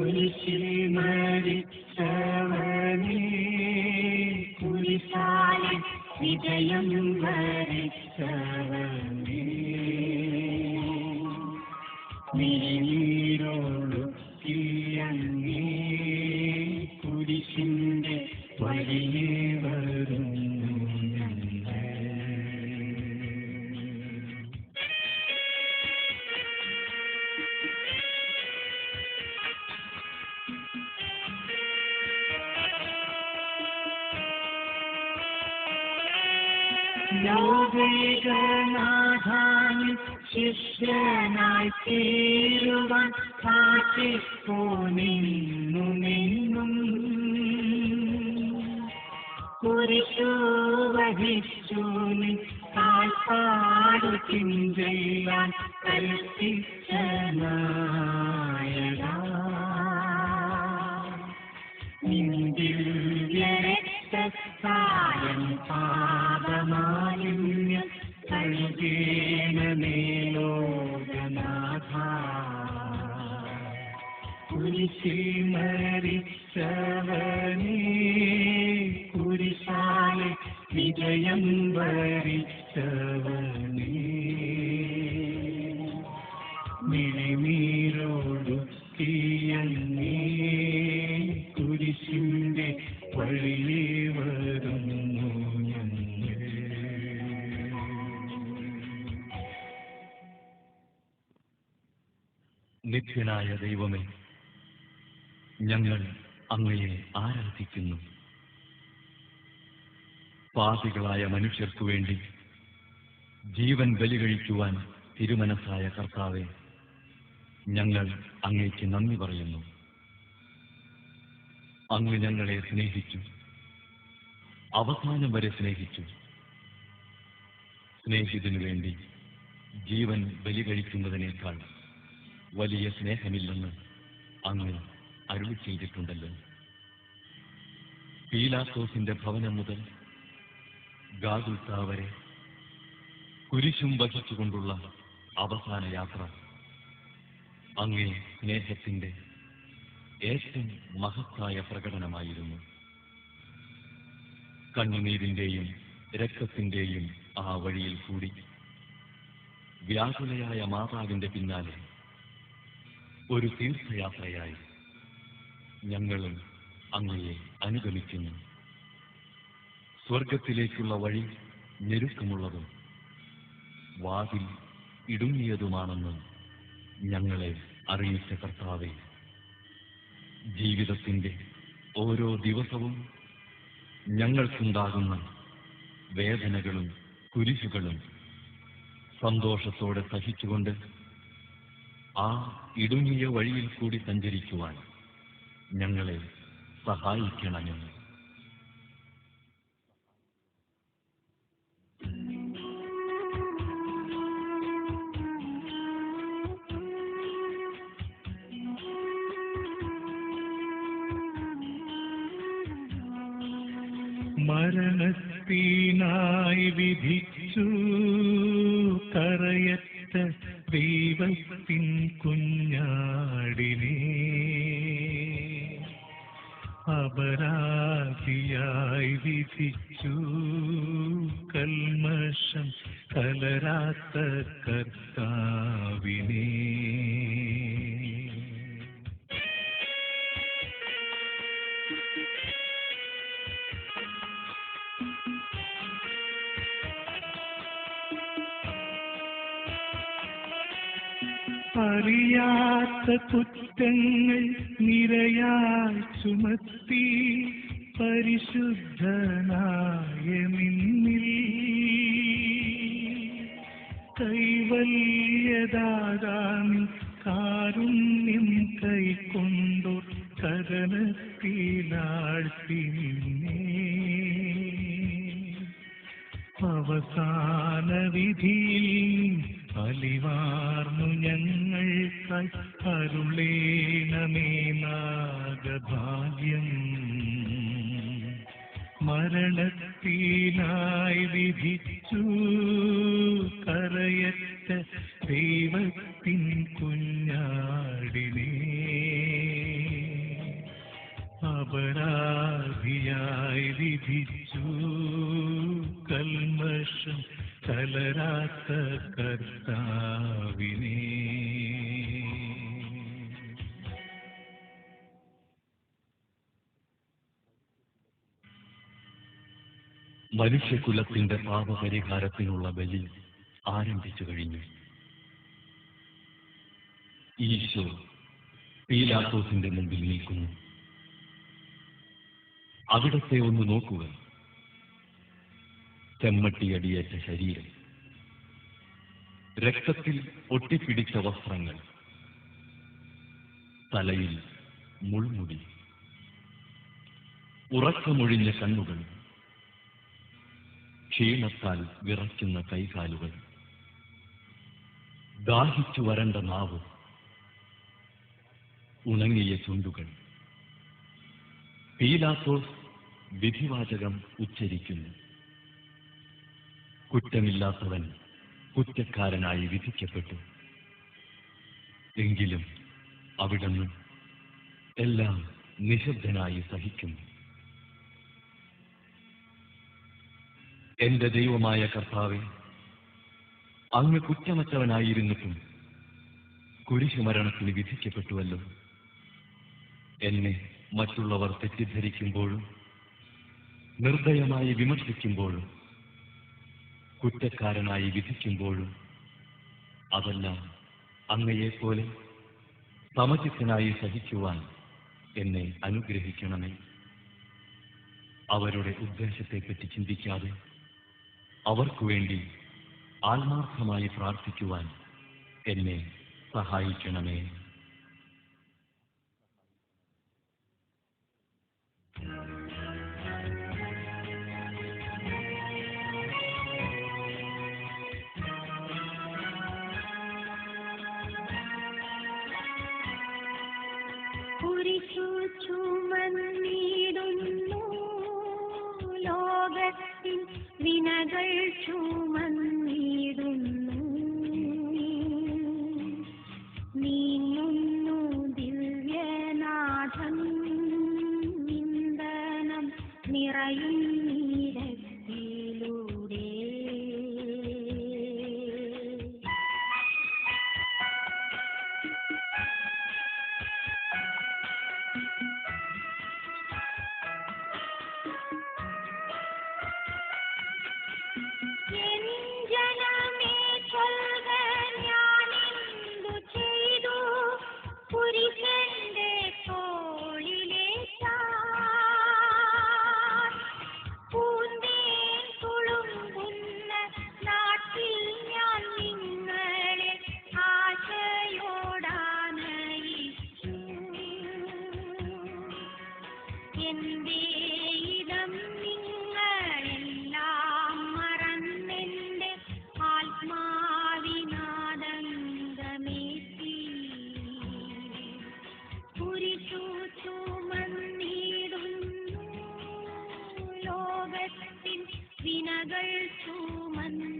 കുരിശിൽ മരിച്ചവനേ, കുരിശാലെ വിജയം വരിച്ചവനേ, നീരോടുക്കിയങ്ങേ കുരിശിന്റെ വഴിയേ വരുന്നു ഞങ്ങൾ. ലോകനാഥാനിൽ ശിഷ്യനായി തീരുവാൻ കാത്തിപ്പോ നിന്നും കുരിശു വഹിച്ചു നീ കാൽപ്പാടു ചിന്തയാൻ കൽപ്പിച്ച നായകാ, നിന്ദിവ്യരക്തസായം പാപമാലിന്യം കഴുകേണമേ ലോകനാഥാ. കുരിശിൽ മരിച്ചവനേ, കുരിശാലെ വിജയം വരിച്ചവനേ, മിഴിനീരോടുക്കിയങ്ങേ കുരിശിന്റെ വഴിയേ വരുന്നു ഞങ്ങൾ. നിത്യനായ ദൈവമേ, ഞങ്ങൾ അങ്ങയെ ആരാധിക്കുന്നു. പാപികളായ മനുഷ്യർക്കു വേണ്ടി ജീവൻ ബലികഴിക്കുവാൻ തിരുമനസ്സായ കർത്താവേ, ഞങ്ങൾ അങ്ങേക്ക് നന്ദി പറയുന്നു. അങ്ങ് ഞങ്ങളെ സ്നേഹിച്ചു, അവസാനം വരെ സ്നേഹിച്ചു. സ്നേഹിതനു വേണ്ടി ജീവൻ ബലികഴിക്കുന്നതിനേക്കാൾ വലിയ സ്നേഹമില്ലെന്ന് അങ്ങ് അരുളി ചെയ്തിട്ടുണ്ടല്ലോ. പീലാത്തോസിന്റെ ഭവനം മുതൽ ഗാഗുൽത്താ വരെ കുരിശും വഹിച്ചുകൊണ്ടുള്ള അവസാന യാത്ര അങ്ങേ സ്നേഹത്തിന്റെ ഏറ്റവും മഹത്തായ പ്രകടനമായിരുന്നു. കണ്ണുനീരിന്റെയും രക്തത്തിന്റെയും ആ വഴിയിൽ കൂടി വ്യാകുലയായ മാതാവിന്റെ പിന്നാലെ ഒരു തീർത്ഥയാത്രയായി ഞങ്ങളും അങ്ങയെ അനുഗമിക്കുന്നു. സ്വർഗത്തിലേക്കുള്ള വഴി ഞെരുക്കമുള്ളതും വാതിൽ ഇടുങ്ങിയതുമാണെന്ന് ഞങ്ങളെ അറിയിച്ച കർത്താവേ, ജീവിതത്തിന്റെ ഓരോ ദിവസവും ഞങ്ങൾക്കുണ്ടാകുന്ന വേദനകളും കുരിശുകളും സന്തോഷത്തോടെ സഹിച്ചുകൊണ്ട് ആ ഇടുങ്ങിയ വഴിയിൽ കൂടി സഞ്ചരിക്കുവാൻ ഞങ്ങളെ സഹായിക്കണമേ. മരണത്തിനായി വിധിച്ചു കരയറ്റ ദൈവത്തിൻ കുഞ്ഞാടിനെ, അപരാധിയായി വിധിച്ചു കൽമഷം കലരാത്ത കർത്താവിനെ. അറിയാത്ത കുറ്റങ്ങൾ നിരയായി ചുമത്തി പരിശുദ്ധനായ നിന്നിൽ കൈവല്യദാതാനി കാരുണ്യം കൈക്കൊണ്ടു കഥനത്തിലാഴ്ത്തി നിന്നേ. അവസാന വിധിയിൽ അലിവാർന്നു ഞങ്ങൾക്കായി അരുളേണമേ നാഗഭാഗ്യം. മരണത്തിനായി വിധിച്ചു കരയറ്റ ദൈവത്തിൻ കുഞ്ഞാടിനെ, അപരാധിയായി വിധിച്ചു കൽമഷം കലരാത്ത കർത്താവിനെ. മനുഷ്യകുലത്തിന്റെ പാപപരിഹാരത്തിനുള്ള ബലി ആരംഭിച്ചു കഴിഞ്ഞു. ഈശോ പീലാത്തോസിന്റെ മുമ്പിൽ നിൽക്കുന്നു. അവിടത്തെ ഒന്ന് നോക്കുക. ചെമ്മട്ടിയടിയേറ്റ ശരീരം, രക്തത്തിൽ ഒട്ടിപ്പിടിച്ച വസ്ത്രങ്ങൾ, തലയിൽ മുൾമുടി, ഉറക്കമൊഴിഞ്ഞ കണ്ണുകൾ, ക്ഷീണത്താൽ വിറയ്ക്കുന്ന കൈകാലുകൾ, ദാഹിച്ചു വരണ്ട നാവ്, ഉണങ്ങിയ ചുണ്ടുകൾ. പീലാത്തോസ് വിധിവാചകം ഉച്ചരിക്കുന്നു. കുറ്റമില്ലാത്തവൻ കുറ്റക്കാരനായി വിധിക്കപ്പെട്ടു. എങ്കിലും അവിടുന്ന് എല്ലാം നിശബ്ദനായി സഹിക്കുന്നു. എന്റെ ദൈവമായ കർത്താവേ, അങ്ങ് കുറ്റമറ്റവനായിരുന്നിട്ടും കുരിശുമരണത്തിന് വിധിക്കപ്പെട്ടുവല്ലോ. എന്നെ മറ്റുള്ളവർ തെറ്റിദ്ധരിക്കുമ്പോഴും നിർദ്ദയമായി വിമർശിക്കുമ്പോഴും കുറ്റക്കാരനായി വിധിക്കുമ്പോഴും അതെല്ലാം അങ്ങയെപ്പോലെ സമചിത്തനായി സഹിക്കുവാൻ എന്നെ അനുഗ്രഹിക്കണമേ. അവരുടെ ഉദ്ദേശത്തെപ്പറ്റി ചിന്തിക്കാതെ അവർക്കു വേണ്ടി ആത്മാർത്ഥമായി പ്രാർത്ഥിക്കുവാൻ എന്നെ സഹായിക്കണമേ. കുരിശു ചുമന്നിടുന്നു ലോകത്തിൻ വിനകൾ ചുമന്നിടുന്നു. നീങ്ങുന്നു ദിവ്യനാഥൻ നിന്ദനം നിറയും നീരത്തിലൂടെ. ജനമേ ചൊൽക ഞാനെന്തു ചെയ്തു കുരിശന്റെ തോളിലേറ്റാൻ. പൂന്തേൻ തുളുമ്പുന്ന നാട്ടിൽ ഞാൻ നിങ്ങളെ ആശയോടാനയിച്ചു. എന്റെ ഇടം നിങ്ങളെല്ലാം മറന്നെന്റെ ആത്മാവിനാദംഗമേറ്റി. കുരിശു ചുമന്നിടുന്നു ലോകത്തിൻ വിനകൾ ചുമന്നിടുന്നു.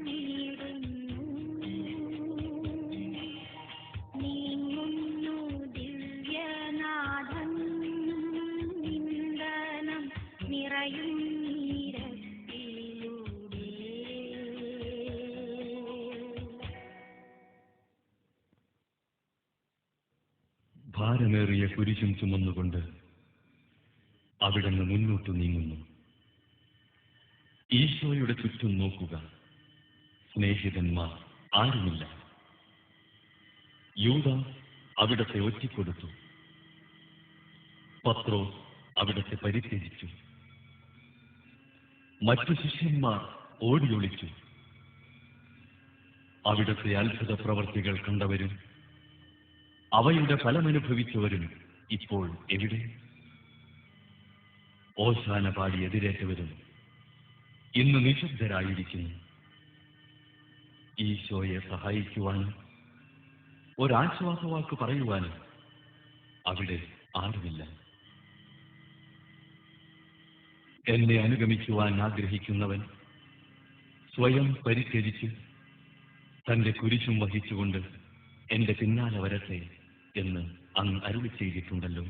നീങ്ങുന്നു ദിവ്യനാഥൻ നിന്ദനം നിറയും നീരത്തിലൂടെ. ഭാരമേറിയ കുരിശും ചുമന്നുകൊണ്ട് അവിടുന്ന് മുന്നോട്ട് നീങ്ങുന്നു. ഈശോയുടെ ചുറ്റും നോക്കുക. സ്നേഹിതന്മാർ ആരുമില്ല. യൂദ അവിടത്തെ ഒറ്റിക്കൊടുത്തു. പത്രോസ് അവിടത്തെ പരിത്യജിച്ചു. മറ്റു ശിഷ്യന്മാർ ഓടിയൊളിച്ചു. അവിടുത്തെ അത്ഭുത പ്രവർത്തികൾ കണ്ടവരും അവയുടെ ഫലമനുഭവിച്ചവരും ഇപ്പോൾ എവിടെ? ഓശാന പാടി എതിരേറ്റവരും ഇന്ന് നിശബ്ദരായിരിക്കുന്നു. ഈശോയെ സഹായിക്കുവാനും ഒരാശ്വാസവാക്ക് പറയുവാനും അവിടെ ആരുമില്ല. എന്നെ അനുഗമിക്കുവാൻ ആഗ്രഹിക്കുന്നവൻ സ്വയം പരിത്യജിച്ച് തന്റെ കുരിശും വഹിച്ചുകൊണ്ട് എന്റെ പിന്നാലെ വരട്ടെ എന്ന് അങ്ങ് അരുളി ചെയ്തിട്ടുണ്ടല്ലോ.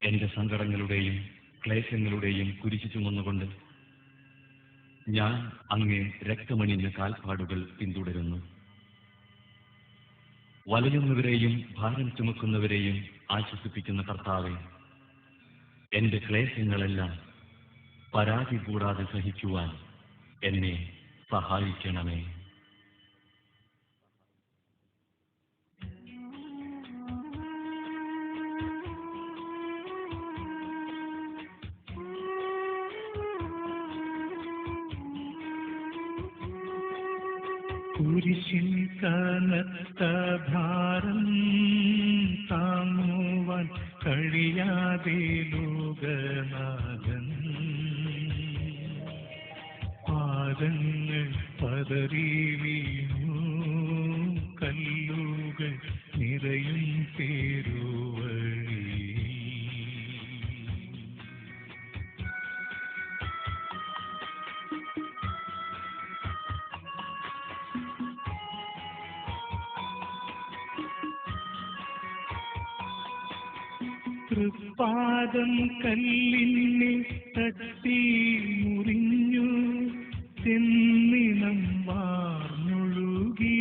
എന്റെ സങ്കടങ്ങളുടെയും ക്ലേശങ്ങളുടെയും കുരിശു ചുമന്നുകൊണ്ട് ഞാൻ അങ്ങേ രക്തമണിഞ്ഞ കാൽപ്പാടുകൾ പിന്തുടരുന്നു. വലയുന്നവരെയും ഭാരം ചുമക്കുന്നവരെയും ആശ്വസിപ്പിക്കുന്ന കർത്താവെ, എന്റെ ക്ലേശങ്ങളെല്ലാം പരാതി കൂടാതെ സഹിക്കുവാൻ എന്നെ സഹായിക്കണമേ. കുരിശിൻ കനത്ത ഭാരം താങ്ങുവാൻ കഴിയാതെ ലോകനാഥൻ പാദങ്ങൾ പതറി വീണു, കല്ലുകൾ നിറയും പേരുവഴി. തൃപ്പാദം കല്ലിനെ തട്ടി മുറിഞ്ഞു, തെന്നിനം വാർന്നൊഴുകി.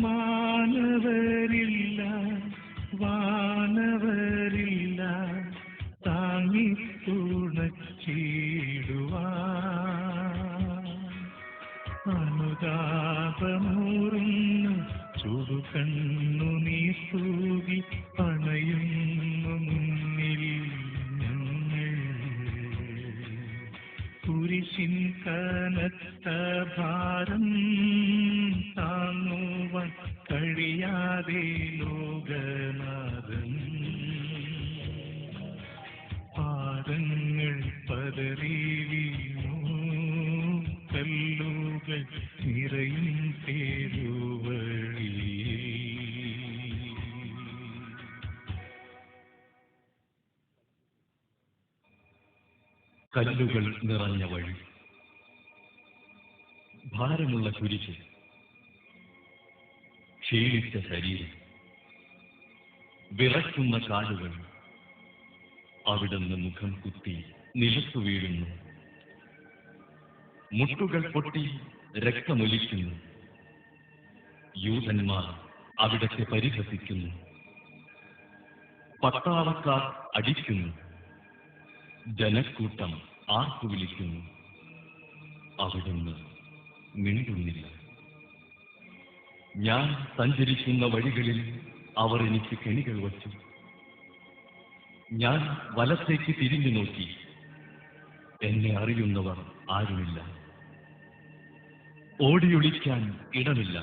മാനവരില്ല വാനവരില്ല താങ്ങി തുണച്ചിടുവാൻ. അനുതാപമൂറുന്നു ചുടുകണ്ണു നീർ തൂകി പണയുന്നു മുന്നിൽ ഞങ്ങൾ. കുരിശിൻ കനത്ത ഭാരം താങ്ങുവാൻ കഴിയാതെ ലോകനാഥൻ പാദങ്ങൾ പതറി വീണു, കല്ലുകൾ നിറയും പേരുവഴി. കല്ലുകൾ നിറഞ്ഞ വഴി, ഭാരമുള്ള കുരിശ്, ക്ഷീണിച്ച ശരീരം, വിറയ്ക്കുന്ന കാലുകൾ. അവിടുന്ന് മുഖം കുത്തി നിലത്തു വീഴുന്നു. മുട്ടുകൾ പൊട്ടി രക്തമൊലിക്കുന്നു. യൂതന്മാർ അവിടത്തെ പരിഹസിക്കുന്നു. പട്ടാളക്കാർ അടിക്കുന്നു. ജനക്കൂട്ടം ആർക്കു വിളിക്കുന്നു. അവിടുന്ന് മിണ്ടുന്നില്ല. ഞാൻ സഞ്ചരിക്കുന്ന വഴികളിൽ അവർ എനിക്ക് കെണികൾ വച്ചു. ഞാൻ വലത്തേക്ക് തിരിഞ്ഞു നോക്കി. എന്നെ അറിയുന്നവർ ആരുമില്ല. ഓടിയൊളിക്കാൻ ഇടമില്ല.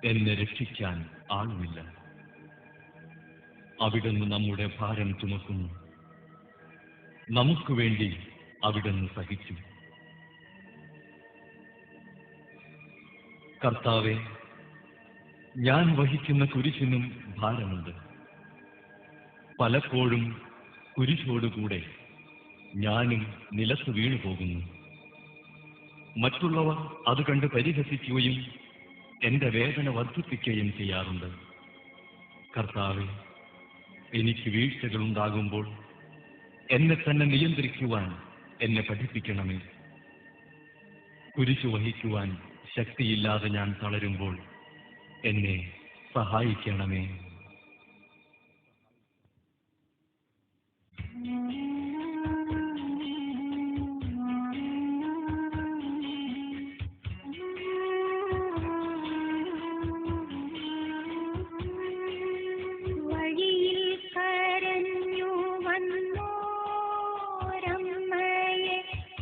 എന്നെ രക്ഷിക്കാൻ ആളുമില്ല. അവിടുന്ന് നമ്മുടെ ഭാരം ചുമക്കുന്നു. നമുക്ക് വേണ്ടി അവിടുന്ന് സഹിച്ചു. കർത്താവേ, ഞാൻ വഹിക്കുന്ന കുരിശിനും ഭാരമുണ്ട്. പലപ്പോഴും കുരിശോടുകൂടെ ഞാനും നിലത്ത് വീണുപോകുന്നു. മറ്റുള്ളവർ അത് കണ്ട് പരിഹസിക്കുകയും എന്റെ വേദന വർദ്ധിപ്പിക്കുകയും ചെയ്യാറുണ്ട്. കർത്താവേ, എനിക്ക് വീഴ്ചകളുണ്ടാകുമ്പോൾ എന്നെ തന്നെ നിയന്ത്രിക്കുവാൻ എന്നെ പഠിപ്പിക്കണമേ. കുരിശു വഹിക്കുവാൻ ശക്തിയില്ലാതെ ഞാൻ തളരുമ്പോൾ എന്നെ സഹായിക്കണമേ.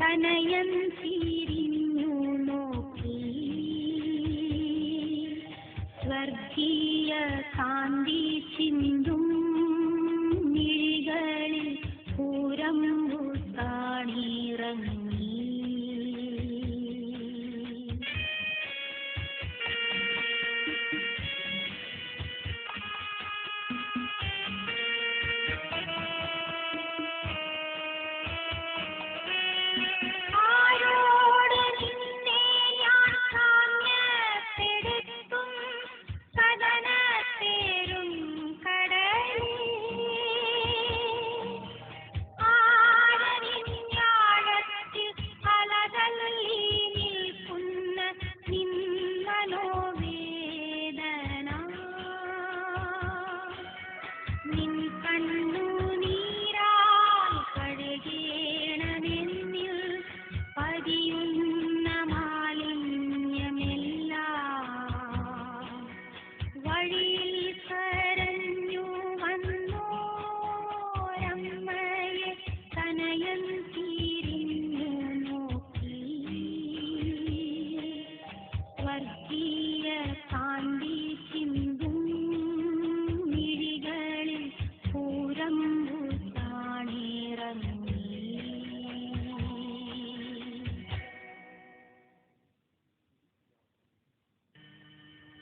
തനയം തിരിഞ്ഞു നോക്കി, സ്വർഗീയ കാന്തി ചിന്തും മിഴികളിൽ പൂരമ്പു താണിറങ്ങി.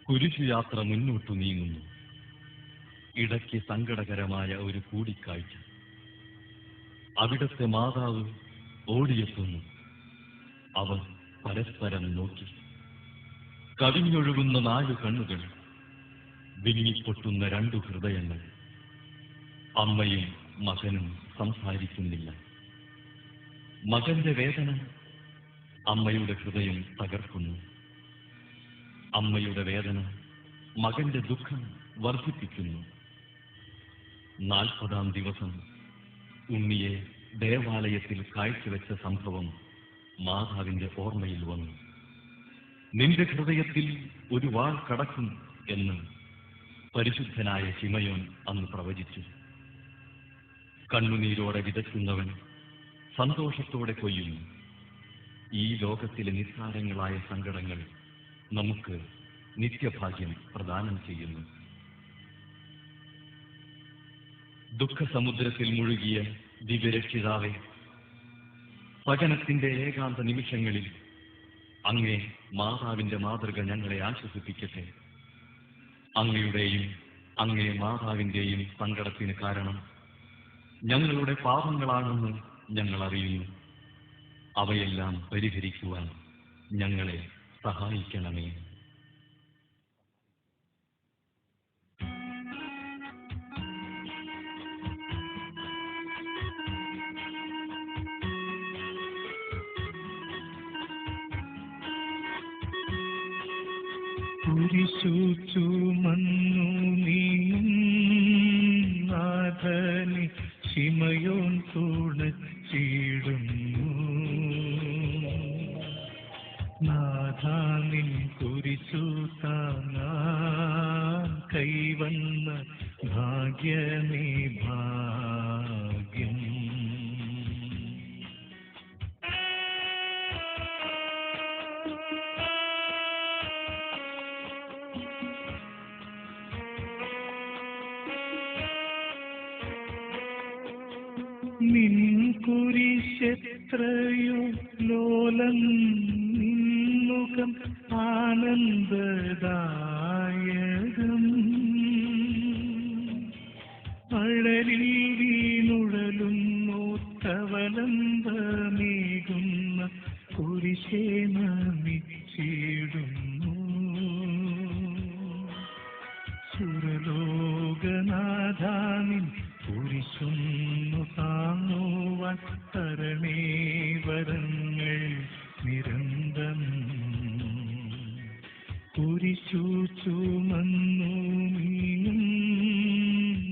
കുരിശുയാത്ര മുന്നോട്ടു നീങ്ങുന്നു. ഇടയ്ക്ക് സങ്കടകരമായ ഒരു കൂടിക്കാഴ്ച. അവിടത്തെ മാതാവ് ഓടിയെത്തുന്നു. അവർ പരസ്പരം നോക്കി. കവിഞ്ഞൊഴുകുന്ന 4 കണ്ണുകൾ, വിങ്ങിപ്പൊട്ടുന്ന 2 ഹൃദയങ്ങൾ. അമ്മയും മകനും സംസാരിക്കുന്നില്ല. മകന്റെ വേദന അമ്മയുടെ ഹൃദയം തകർക്കുന്നു. അമ്മയുടെ വേദന മകന്റെ ദുഃഖം വർദ്ധിപ്പിക്കുന്നു. 40-ാം ദിവസം ഉണ്ണിയെ ദേവാലയത്തിൽ കാഴ്ചവെച്ച സംഭവം മാതാവിന്റെ ഓർമ്മയിൽ വന്നു. നിന്റെ ഹൃദയത്തിൽ ഒരു വാൾ കടക്കും എന്ന് പരിശുദ്ധനായ ശിമയോൻ അന്ന് പ്രവചിച്ചു. കണ്ണുനീരോടെ വിതയ്ക്കുന്നവൻ സന്തോഷത്തോടെ കൊയ്യുന്നു. ഈ ലോകത്തിലെ നിസ്സാരങ്ങളായ സങ്കടങ്ങൾ നമുക്ക് നിത്യഭാഗ്യം പ്രദാനം ചെയ്യുന്നു. ദുഃഖസമുദ്രത്തിൽ മുഴുകിയ ദിവ്യരക്ഷിതാവേ, സഹനത്തിന്റെ ഏകാന്ത നിമിഷങ്ങളിൽ അങ്ങേ മാതാവിന്റെ മാതൃക ഞങ്ങളെ ആശ്വസിപ്പിക്കട്ടെ. അങ്ങയുടെയും അങ്ങേ മാതാവിന്റെയും സങ്കടത്തിന് കാരണം ഞങ്ങളുടെ പാപങ്ങളാണെന്ന് ഞങ്ങൾ അറിയുന്നു. അവയെല്ലാം പരിഹരിക്കുവാൻ ഞങ്ങളെ സഹായിക്കണമേ. കുരിശു ചുമന്നു നീയും നാഥനെ ശിമയോൻ തുണച്ചിടുന്നു. നാഥാ നിൻ കുരിശു താങ്ങാൻ കൈവന്ന ഭാഗ്യമേ ഭാഗ്യം. നിൻ കുരിശെത്രയോ ലോലം, നിന്നുകം ആനന്ദദായകം. അഴലിൽ വീണുഴലുന്നു തവലന്തമേകുന്ന കുരിശേ നമിച്ചിടുന്നു. സുരലോകനാഥാനിൻ കുരിശൊന്നു താങ്ങുവാൻ തരണേ വരങ്ങൾ നിരന്തരം. കുരിശു ചുമന്നു നീയും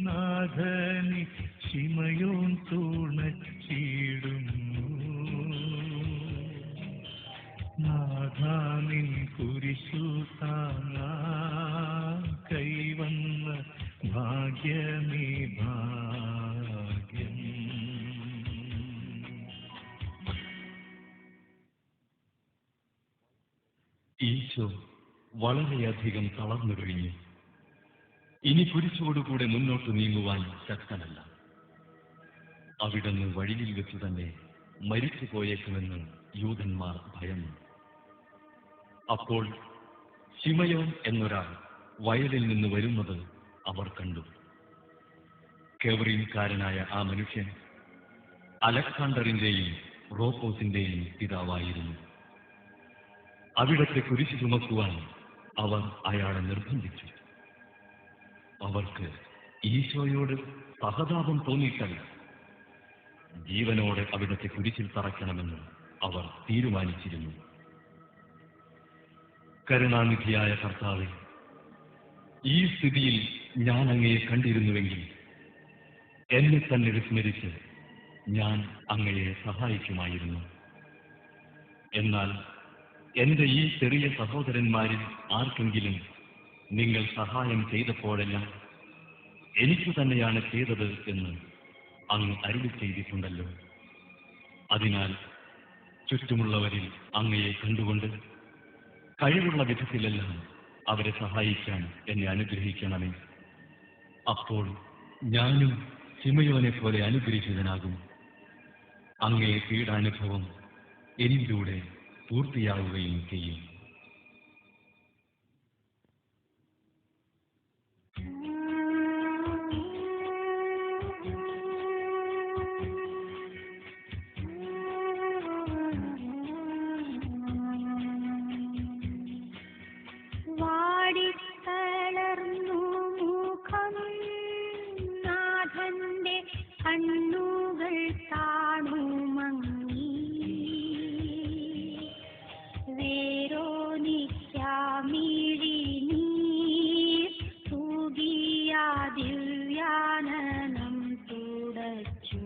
നാഥനെ ശിമയോൻ തുണച്ചിടുന്നു. നാഥാ നിൻ കുരിശു താങ്ങാൻ കൈവന്ന ഭാഗ്യമേ ഭാഗ്യം. ഈശോ വളരെയധികം തളർന്നു കഴിഞ്ഞു. ഇനി കുരിശോടുകൂടെ മുന്നോട്ട് നീങ്ങുവാൻ ശക്തനല്ല. അവിടുന്ന് വഴിയിൽ വെച്ചു തന്നെ മരിച്ചു പോയേക്കുമെന്ന് യൂതന്മാർ ഭയന്നു. അപ്പോൾ ശിമയോൻ എന്നൊരാൾ വയലിൽ നിന്ന് വരുന്നത് അവർ കണ്ടു. കെവറീൻകാരനായ ആ മനുഷ്യൻ അലക്സാണ്ടറിന്റെയും റോപ്പോസിന്റെയും പിതാവായിരുന്നു. അവിടത്തെ കുരിശ് ചുമക്കുവാൻ അവർ അയാളെ നിർബന്ധിച്ചു. അവർക്ക് ഈശോയോട് സഹതാപം തോന്നിയിട്ടല്ല, ജീവനോടെ അവിടത്തെ കുരിശിൽ തറയ്ക്കണമെന്ന് അവർ തീരുമാനിച്ചിരുന്നു. കരുണാനിധിയായ കർത്താവേ, ഈ സ്ഥിതിയിൽ ഞാൻ അങ്ങയെ കണ്ടിരുന്നുവെങ്കിൽ എന്നെ തന്നെ വിസ്മരിച്ച് ഞാൻ അങ്ങയെ സഹായിക്കുമായിരുന്നു. എന്നാൽ എന്റെ ഈ ചെറിയ സഹോദരന്മാരിൽ ആർക്കെങ്കിലും നിങ്ങൾ സഹായം ചെയ്തപ്പോഴെല്ലാം എനിക്കു തന്നെയാണ് ചെയ്തത് എന്ന് അങ്ങ് അരുളി ചെയ്തിട്ടുണ്ടല്ലോ. അതിനാൽ ചുറ്റുമുള്ളവരിൽ അങ്ങയെ കണ്ടുകൊണ്ട് കഴിവുള്ള വിധത്തിലെല്ലാം അവരെ സഹായിക്കാൻ എന്നെ അനുഗ്രഹിക്കണമേ. അപ്പോൾ ഞാനും ശിമയോനെ പോലെ അനുഗ്രഹിതനാകും. അങ്ങേ പീഡാനുഭവം എന്നിലൂടെ പൂർത്തിയാവുകയും ചെയ്യും. കണ്ണുകൾ താണു മങ്ങി വേരോനിക്കാമിഴി നീർ തൂകിയ ദിവ്യാനനം തുടച്ചു.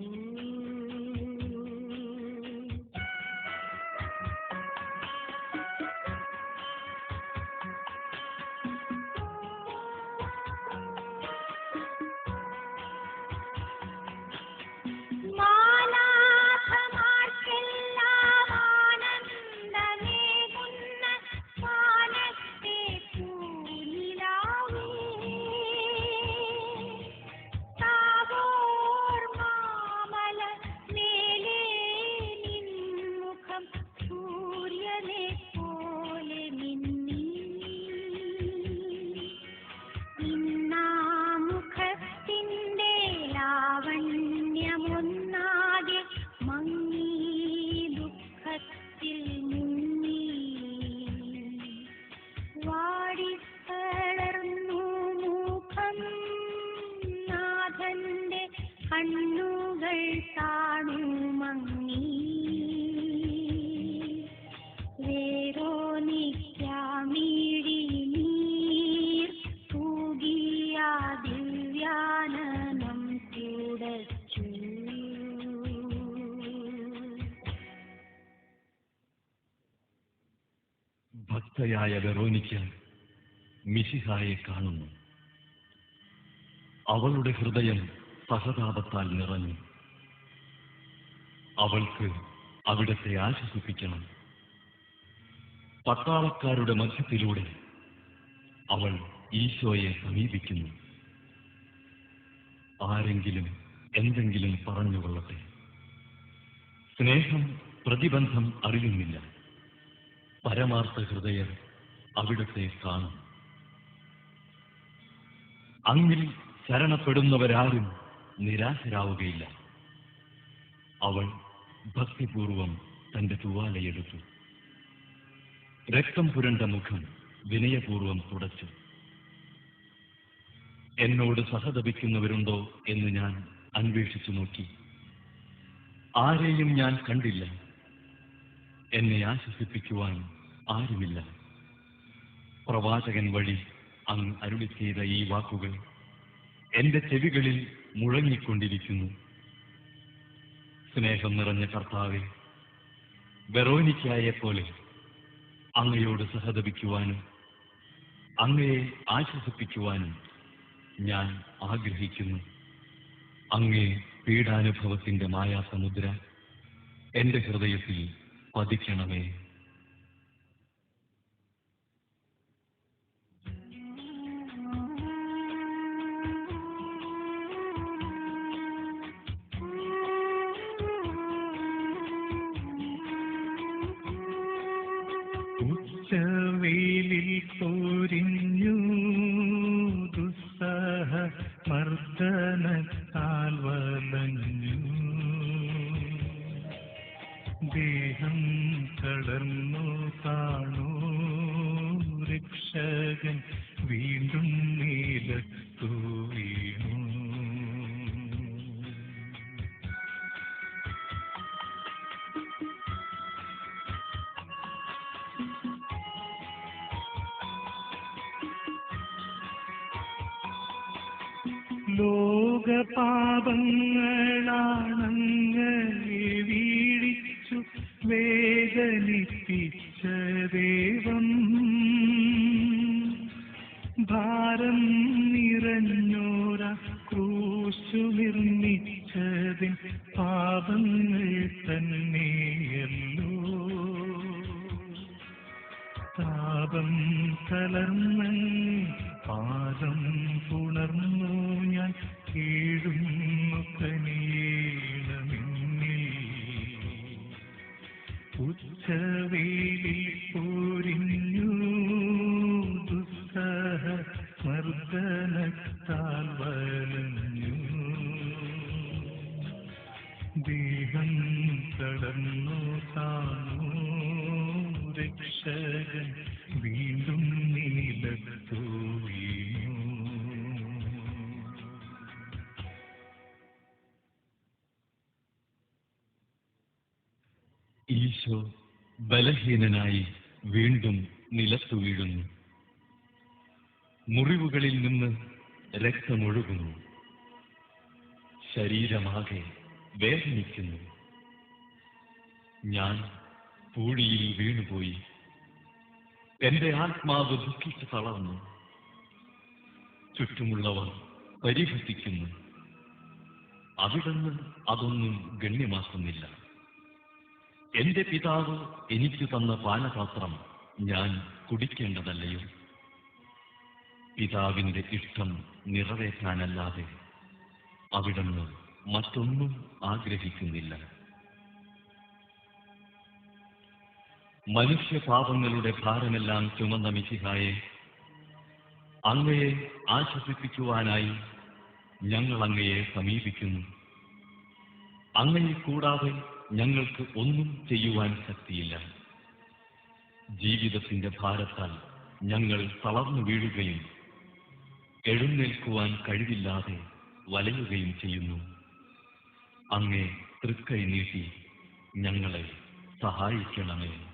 കണ്ണുകൾ താണു മങ്ങി വേരോനിക്കാമിഴി നീർ തൂകിയ ദിവ്യാനനം തുടച്ചു. ഭക്തയായ വെറോനിക്ക മിശിഹായെ കാണുന്നു. അവളുടെ ഹൃദയം സഹതാപത്താൽ നിറഞ്ഞു. അവൾക്ക് അവിടത്തെ ആശ്വസിപ്പിക്കണം. പട്ടാളക്കാരുടെ മധ്യത്തിലൂടെ അവൾ ഈശോയെ സമീപിക്കുന്നു. ആരെങ്കിലും എന്തെങ്കിലും പറഞ്ഞുകൊള്ളട്ടെ. സ്നേഹം പ്രതിബന്ധം അറിയുന്നില്ല. പരമാർത്ഥ ഹൃദയർ അവിടത്തെ കാണും. അങ്ങിൽ ശരണപ്പെടുന്നവരാരും നിരാശരാവുകയില്ല. അവൾ ഭക്തിപൂർവം തന്റെ തുവാലയെടുത്തു. രക്തം പുരണ്ട മുഖം വിനയപൂർവം തുടച്ചു. എന്നോട് സഹതപിക്കുന്നവരുണ്ടോ എന്ന് ഞാൻ അന്വേഷിച്ചു നോക്കി. ആരെയും ഞാൻ കണ്ടില്ല. എന്നെ ആശ്വസിപ്പിക്കുവാൻ ആരുമില്ല. പ്രവാചകൻ വഴി അങ്ങ് അരുളി ചെയ്ത ഈ വാക്കുകൾ എന്റെ ചെവികളിൽ മുഴങ്ങിക്കൊണ്ടിരിക്കുന്നു. സ്നേഹം നിറഞ്ഞ കർത്താവേ, വെറോനിക്കയെ പോലെ അങ്ങയോട് സഹതപിക്കുവാനും അങ്ങയെ ആശ്വസിപ്പിക്കുവാനും ഞാൻ ആഗ്രഹിക്കുന്നു. അങ്ങേ പീഡാനുഭവത്തിന്റെ മായാസമുദ്ര എന്റെ ഹൃദയത്തിൽ പതിക്കണമേ. ഉച്ചവെയിലിൽ പൊരിഞ്ഞു ദുസ്സഹ മർദ്ദനത്താൽ വലഞ്ഞു. ദേഹം തളർന്നു കാണൂ രക്ഷകൻ വീണ്ടും നീലത്തു വീണു. ലോകപാപങ്ങളാണങ്ങയെ വീഴിച്ചു വേദനിപ്പിച്ച ദൈവം. ഭാരം നിറഞ്ഞോര ക്രൂശു നിർമ്മിച്ചതിൻ പാപങ്ങൾ തന്നെയല്ലോ. താപം കലർന്ന് പാദം പുണർന്നു ഞാൻ കീഴുന്നു കനിയേണമെന്നിൽ. ഉച്ചവെയിലിൽ പൊരിഞ്ഞു ദുസ്സഹ മർദ്ദനത്താൽ വലഞ്ഞു. ദേഹം തളർന്നു താനു രക്ഷകൻ വീണ്ടും നീലത്തു വീണു. ഈശോ ബലഹീനനായി വീണ്ടും നിലത്തു വീഴുന്നു. മുറിവുകളിൽ നിന്ന് രക്തമൊഴുകുന്നു. ശരീരമാകെ വേദനിക്കുന്നു. ഞാൻ പൂഴിയിൽ വീണുപോയി. എന്റെ ആത്മാവ് ദുഃഖിച്ച് തളർന്നു. ചുറ്റുമുള്ളവർ പരിഹസിക്കുന്നു. അവിടുന്ന് അതൊന്നും ഗണ്യമാക്കുന്നില്ല. എന്റെ പിതാവ് എനിക്ക് തന്ന പാനപാത്രം ഞാൻ കുടിക്കേണ്ടതല്ലയോ? പിതാവിന്റെ ഇഷ്ടം നിറവേറ്റാനല്ലാതെ അവിടുന്ന് മറ്റൊന്നും ആഗ്രഹിക്കുന്നില്ല. മനുഷ്യപാപങ്ങളുടെ ഭാരമെല്ലാം ചുമന്ന മിശിഹായെ, അങ്ങയെ ആശ്വസിപ്പിക്കുവാനായി ഞങ്ങൾ അങ്ങയെ സമീപിക്കുന്നു. അങ്ങയെ കൂടാതെ ഞങ്ങൾക്ക് ഒന്നും ചെയ്യുവാൻ ശക്തിയില്ല. ജീവിതത്തിന്റെ ഭാരത്താൽ ഞങ്ങൾ തളർന്നു വീഴുകയും എഴുന്നേൽക്കുവാൻ കഴിവില്ലാതെ വലയുകയും ചെയ്യുന്നു. അങ്ങേ തൃക്കൈ നീട്ടി ഞങ്ങളെ സഹായിക്കണമേ.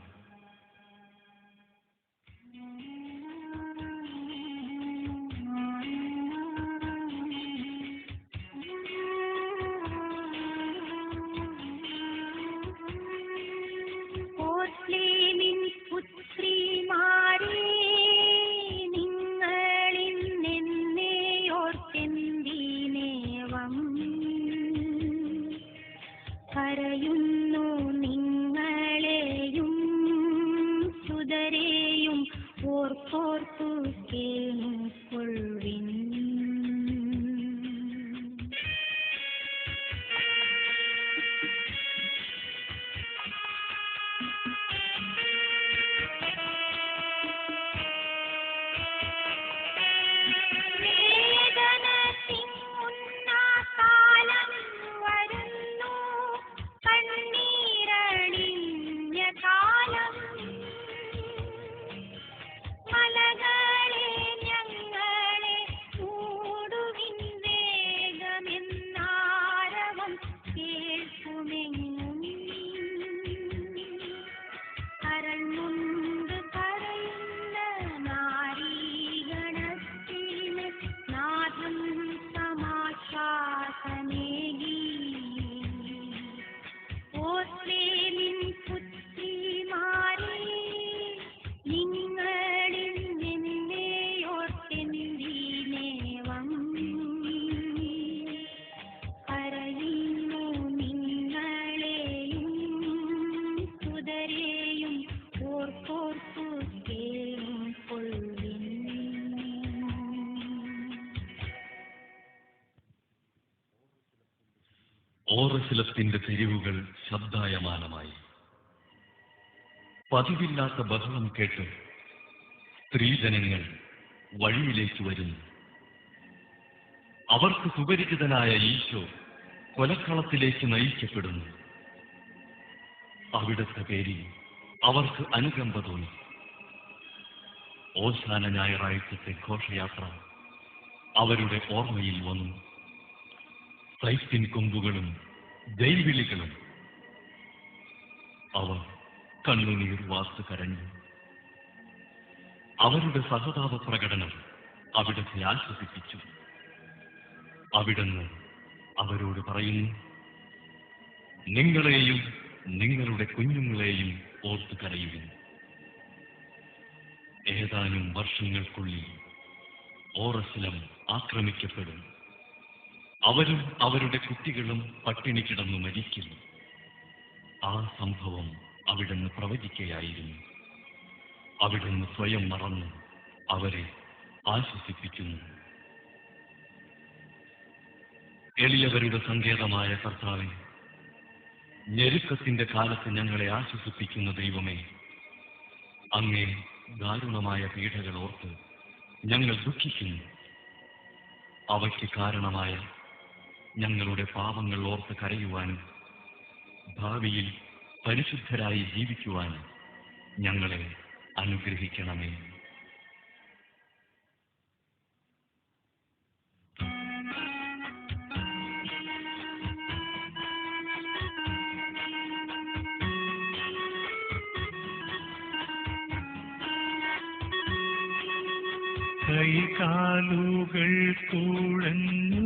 കരയുന്നു നിങ്ങളെയും സുതരെയും ഓർത്തോർത്തു കേൾക്കൊള്ളുവിൻ. ഓറശിലത്തിന്റെ തെരുവുകൾ ശബ്ദായമാനമായി. പതിവില്ലാത്ത ബഹളം കേട്ട് സ്ത്രീജനങ്ങൾ വഴിയിലേക്ക് വരുന്നു. അവർക്ക് സുപരിചിതനായ ഈശോ കൊലക്കളത്തിലേക്ക് നയിക്കപ്പെടുന്നു. അവിടുത്തെ പേരിൽ അവർക്ക് അനുകമ്പ തോന്നി. ഓശാന ഞായറാഴ്ചത്തെ ഘോഷയാത്ര അവരുടെ ഓർമ്മയിൽ വന്നു. സൈറ്റിൻ കൊമ്പുകളും ജൈവിളികളും. അവർ കണ്ണുനീർ വാർത്ത് കരഞ്ഞു. അവരുടെ സഹതാപ പ്രകടനം അവിടുത്തെ ആശ്വസിപ്പിച്ചു. അവിടുന്ന് അവരോട് പറയുന്നു, നിങ്ങളെയും നിങ്ങളുടെ കുഞ്ഞുങ്ങളെയും ഓർത്തു കരയുവിൻ. ഏതാനും വർഷങ്ങൾക്കുള്ളിൽ ഓറശിലം ആക്രമിക്കപ്പെടും. അവരും അവരുടെ കുട്ടികളും പട്ടിണി കിടന്നു മരിക്കുന്നു. ആ സംഭവം അവിടുന്ന് പ്രവചിക്കുകയായിരുന്നു. അവിടുന്ന് സ്വയം മറന്ന് അവരെ ആശ്വസിപ്പിക്കുന്നു. എളിയവരുടെ സങ്കേതമായ കർത്താവേ, ഞെരുക്കത്തിന്റെ കാലത്ത് ഞങ്ങളെ ആശ്വസിപ്പിക്കുന്ന ദൈവമേ, അങ്ങേ ദാരുണമായ പീഡകൾ ഓർത്ത് ഞങ്ങൾ ദുഃഖിക്കുന്നു. അവയ്ക്ക് കാരണമായ ഞങ്ങളുടെ പാപങ്ങൾ ഓർത്ത് കരയുവാനും ഭാവിയിൽ പരിശുദ്ധരായി ജീവിക്കുവാനും ഞങ്ങളെ അനുഗ്രഹിക്കണമേ. കൈകാലുകൾ കുഴഞ്ഞു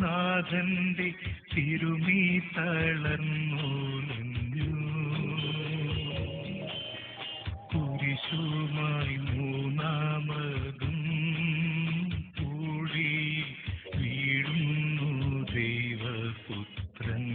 നാഥന്റെ തിരുമീ തളർന്നുലഞ്ഞു കുരിശുമായി മൂന്നാമതും കൂടി വീഴുന്നു ദൈവപുത്രൻ.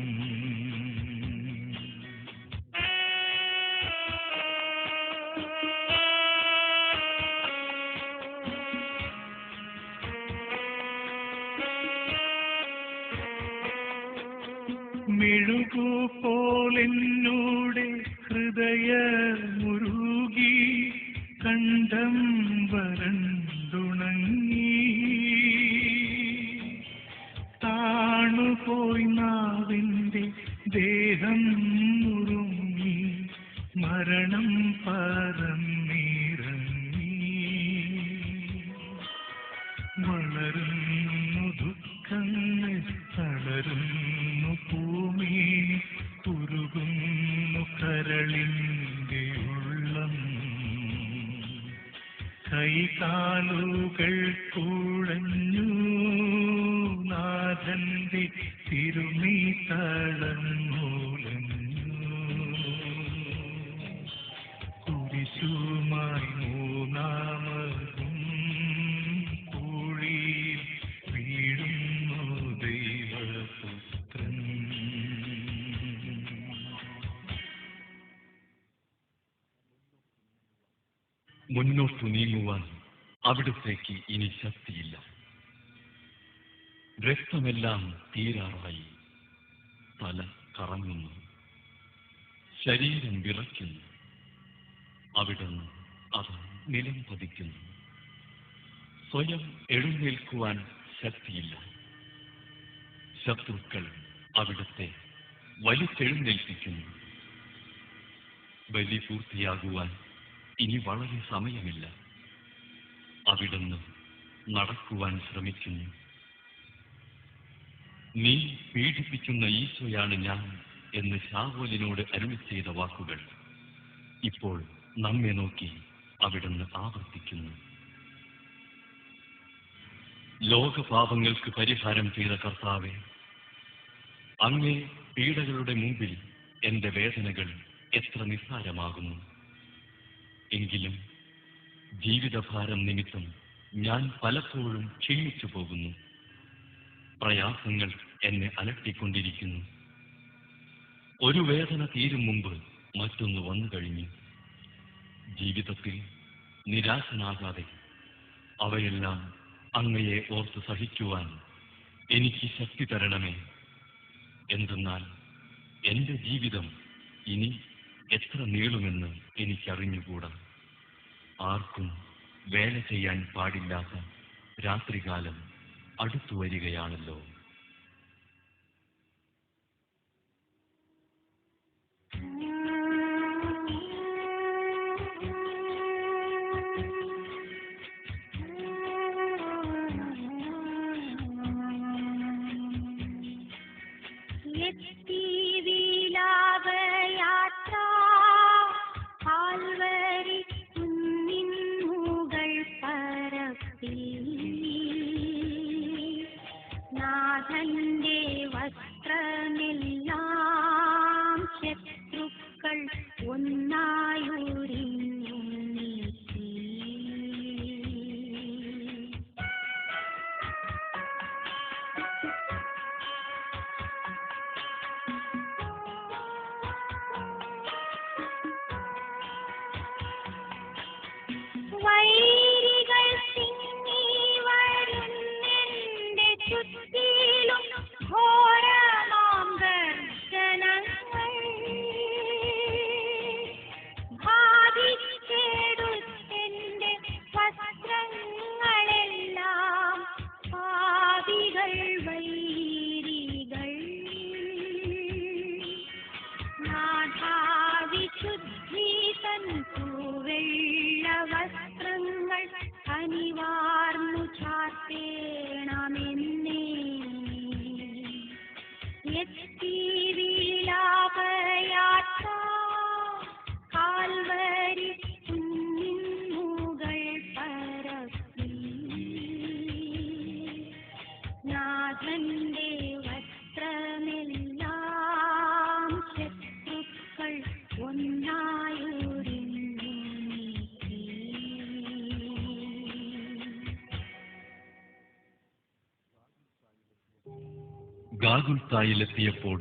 മെഴുകുപോലെന്നോടെ ഹൃദയമുരുകി കണ്ഠം വരണ്ടുണങ്ങി താണുപോയി നാവിന്റെ ദേഹം മുറുങ്ങി മരണം പറന്നിറങ്ങി വളരുന്നു ദുഃഖങ്ങൾ തളരുന്നു ഭൂമി ഉരുകുന്നു കരളിന്റെ ഉള്ളം കൈകാലുകൾ കുഴഞ്ഞു നാഥന്റെ തിരുമീ തളർന്നുലഞ്ഞു കുരിശുമായി മൂന്നാമതും കുഴിയിൽ വീഴുന്നു ദൈവപുത്രൻ. മുന്നോട്ടു നീങ്ങുവാൻ അവിടത്തേക്ക് ഇനി ശക്തിയില്ല. രക്തമെല്ലാം തീരാറായി. തല കറങ്ങുന്നു, ശരീരം വിറയ്ക്കുന്നു. അവിടുന്ന് അത് നിലം പതിക്കുന്നു. സ്വയം എഴുന്നേൽക്കുവാൻ ശക്തിയില്ല. ശത്രുക്കൾ അവിടുത്തെ വലിച്ചെഴുന്നേൽപ്പിക്കുന്നു. ബലി പൂർത്തിയാകുവാൻ ഇനി വളരെ സമയമില്ല. അവിടുന്ന് നടക്കുവാൻ ശ്രമിക്കുന്നു. നീ പീഡിപ്പിക്കുന്ന ഈശോയാണ് ഞാൻ എന്ന് ശാവൂലിനോട് അരുളി ചെയ്ത വാക്കുകൾ ഇപ്പോൾ നമ്മെ നോക്കി അവിടുന്ന് ആവർത്തിക്കുന്നു. ലോകപാപങ്ങൾക്ക് പരിഹാരം ചെയ്ത കർത്താവേ, അങ്ങേ പീഡകളുടെ മുമ്പിൽ എന്റെ വേദനകൾ എത്ര നിസ്സാരമാകുന്നു. എങ്കിലും ജീവിതഭാരം നിമിത്തം ഞാൻ പലപ്പോഴും ക്ഷീണിച്ചു പോകുന്നു. പ്രയാസങ്ങൾ എന്നെ അലട്ടിക്കൊണ്ടിരിക്കുന്നു. ഒരു വേദന തീരും മുമ്പ് മറ്റൊന്ന് വന്നു കഴിഞ്ഞു. ജീവിതത്തിൽ നിരാശനാകാതെ അവയെല്ലാം അങ്ങയെ ഓർത്ത് സഹിക്കുവാൻ എനിക്ക് ശക്തി തരണമേ. എന്തെന്നാൽ എന്റെ ജീവിതം ഇനി എത്ര നീളുമെന്ന് എനിക്കറിഞ്ഞുകൂടാ. ആർക്കും വേല ചെയ്യാൻ പാടില്ലാത്ത രാത്രികാലം അടുത്തു വരികയാണല്ലോ. നാഥന്റെ വസ്ത്രമെല്ലാം ശത്രുക്കൾ ഒന്നായുരിഞ്ഞു നീക്കി. വൈരികൾ തിങ്ങി വരുന്നെന്റെ ചുറ്റിലും ഘോരമാം ദർശനങ്ങൾ. ബാധിച്ചെടുത്തെന്റെ വസ്ത്രങ്ങളെല്ലാം പാപികൾ വൈരികൾ. നാഥാവിശുദ്ധി തൻ തൂവെള്ള വസ്ത്രങ്ങൾ അനിവാർന്നു ചാർത്തേണമെന്നേ. എത്തി വിലാപയാത്ര കാൽവരി കുന്നിൻ മുകൾ പരപ്പിൽ. നാഥന്റെ വസ്ത്രമെല്ലാം ശത്രുക്കൾ ഒന്നായൊരിഞ്ഞു നീക്കി. ഗാഗുൽത്തായിലെത്തിയപ്പോൾ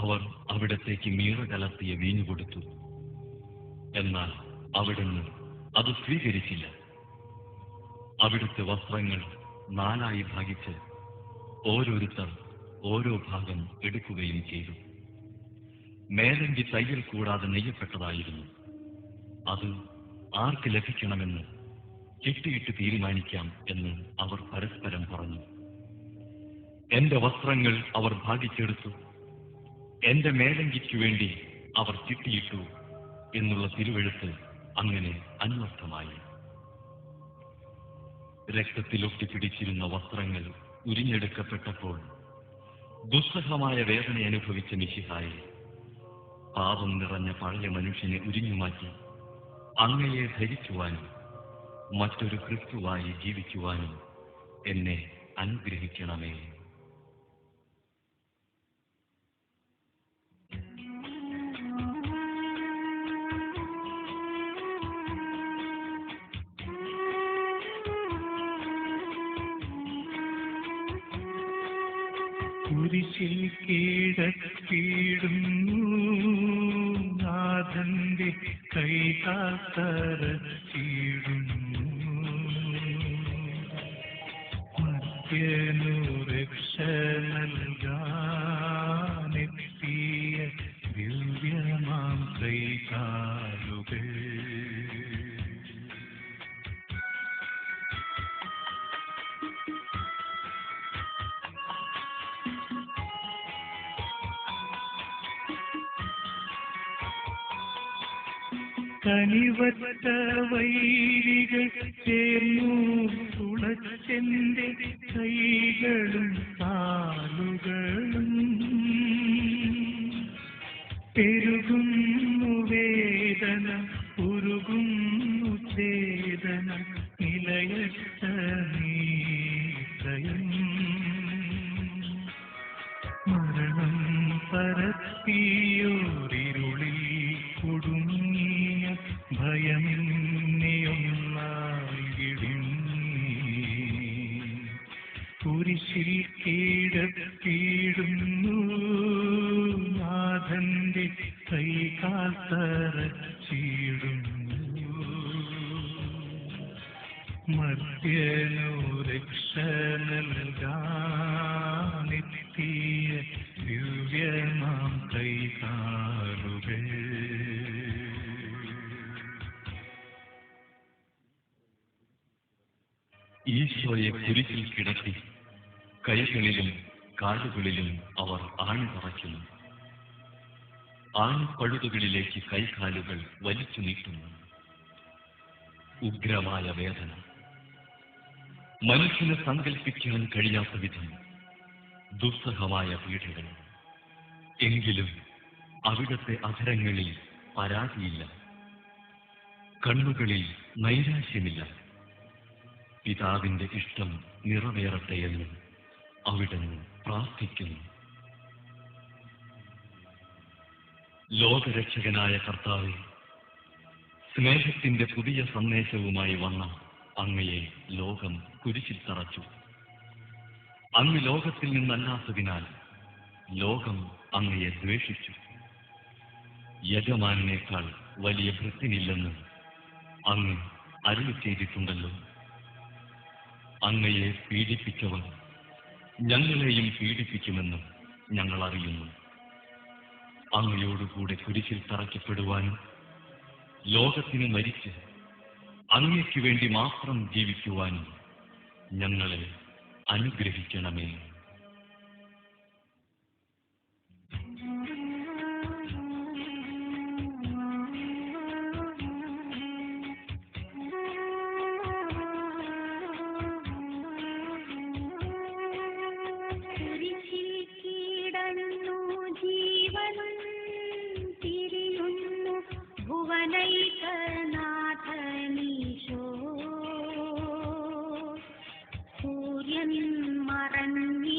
അവർ അവിടത്തേക്ക് മീറ കലർത്തിയ വീഞ്ഞു കൊടുത്തു. എന്നാൽ അവിടുന്ന് അത് സ്വീകരിച്ചില്ല. അവിടുത്തെ വസ്ത്രങ്ങൾ 4 ഭാഗിച്ച് ഓരോരുത്തർ ഓരോ ഭാഗം എടുക്കുകയും ചെയ്തു. മേലങ്കി തയ്യൽ കൂടാതെ നെയ്യപ്പെട്ടതായിരുന്നു. അത് ആർക്ക് ലഭിക്കണമെന്ന് ചിട്ടിയിട്ട് തീരുമാനിക്കാം എന്ന് അവർ പരസ്പരം പറഞ്ഞു. എന്റെ വസ്ത്രങ്ങൾ അവർ ഭാഗിച്ചെടുത്തു, എന്റെ മേലങ്കിക്കു വേണ്ടി അവർ ചിട്ടിയിട്ടു എന്നുള്ള തിരുവെഴുത്ത് അങ്ങനെ അന്വർത്ഥമായി. രക്തത്തിൽ ഒട്ടിപ്പിടിച്ചിരുന്ന വസ്ത്രങ്ങൾ ഉരിഞ്ഞെടുക്കപ്പെട്ടപ്പോൾ ദുസ്സഹമായ വേദന അനുഭവിച്ച മിശിഹായെ, പാപം നിറഞ്ഞ പഴയ മനുഷ്യനെ ഉരിഞ്ഞുമാറ്റി അങ്ങയെ ധരിക്കുവാനും മറ്റൊരു ക്രിസ്തുവായി ജീവിക്കുവാനും എന്നെ അനുഗ്രഹിക്കണമേ. കുരിശിൽ കീഴടക്കിയിടുന്നു നാഥന്റെ കൈകാത്തരച്ചിടുന്നു. മർത്യനു രക്ഷ നൽകാനെത്തിയ ദിവ്യമാം കൈകാലുകൾ. കനിവറ്റ വൈരികൾ ചേർന്നു തുളച്ചെന്റെ കൈകളും കാലുകളും. പെരുകുന്നു വേദന ഉരുകുന്നു ചേതന നിലയറ്റ നീതയം. മരണം പരത്തിയോരിരുളിൽ കൊടുങ്ങിയ ഭയമെന്നെയൊന്നായിടുന്നു. കുരിശിൽ കീഴടക്കിയിടുന്നു നാഥന്റെ കൈകാത്തരച്ചിടുന്നു. മർത്യനു രക്ഷ നൽകാനെത്തിയ ദിവ്യമാം കൈകാലുകൾ. ഈശോയെ കുരിശിൽ കിടത്തി കൈകളിലും കാലുകളിലും അവർ ആണി തറയ്ക്കുന്നു. ആണിപ്പഴുതുകളിലേക്ക് കൈകാലുകൾ വലിച്ചു നീട്ടുന്നു. ഉഗ്രമായ വേദന, മനുഷ്യന് സങ്കല്പിക്കാൻ കഴിയാത്ത വിധം ദുസ്സഹമായ പീഡകൾ. എങ്കിലും അവിടുത്തെ അധരങ്ങളിൽ പരാതിയില്ല, കണ്ണുകളിൽ നൈരാശ്യമില്ല. പിതാവിന്റെ ഇഷ്ടം നിറവേറട്ടെ എന്ന് അവിടുന്ന് പ്രാർത്ഥിക്കുന്നു. ലോകരക്ഷകനായ കർത്താവേ, സ്നേഹത്തിന്റെ പുതിയ സന്ദേശവുമായി വന്ന അങ്ങയെ ലോകം കുരിശിൽ തറച്ചു. അങ്ങ് ലോകത്തിൽ നിന്നല്ലാത്തതിനാൽ ലോകം അങ്ങയെ ദ്വേഷിച്ചു. യജമാനേക്കാൾ വലിയ ഭൃത്യനില്ലെന്ന് അങ്ങ് അരുളി ചെയ്തിട്ടുണ്ടല്ലോ. അങ്ങയെ പീഡിപ്പിച്ചവർ ഞങ്ങളെയും പീഡിപ്പിക്കുമെന്ന് ഞങ്ങൾ അറിയുന്നു. അങ്ങയോടുകൂടെ കുരിശിൽ തറയ്ക്കപ്പെടുവാനും ലോകത്തിന് മരിച്ച് അങ്ങയ്ക്ക് വേണ്ടി മാത്രം ജീവിക്കുവാനും ഞങ്ങളെ അനുഗ്രഹിക്കണമേ. സൂര്യൻ മറഞ്ഞി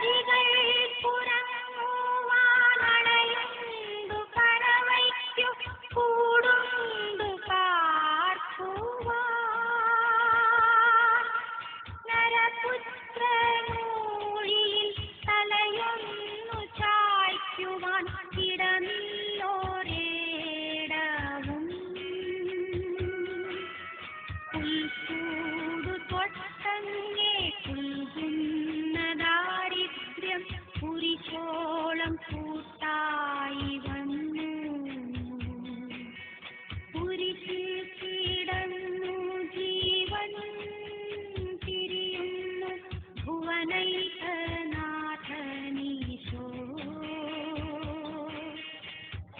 വരികൾ പുറങ്ങുവാനണയുണ്ടു പറവയ്ക്കു കൂടുണ്ടു പാർക്കുവാൻ നരപുത്രമൂഴിയിൽ തലയൊന്നു ചായ്ക്കുവാൻ ഇടമില്ലോരേടവും പുൽക്കൂടു തൊട്ടങ്ങേ പുൽകുന്ന ദാരിദ്ര്യം കുരിശോളം കൂട്ടായി വന്നു കുരിശിൽ കിടന്നു ജീവൻ തിരിയുന്നു ഭുവനൈകനാഥനീശോ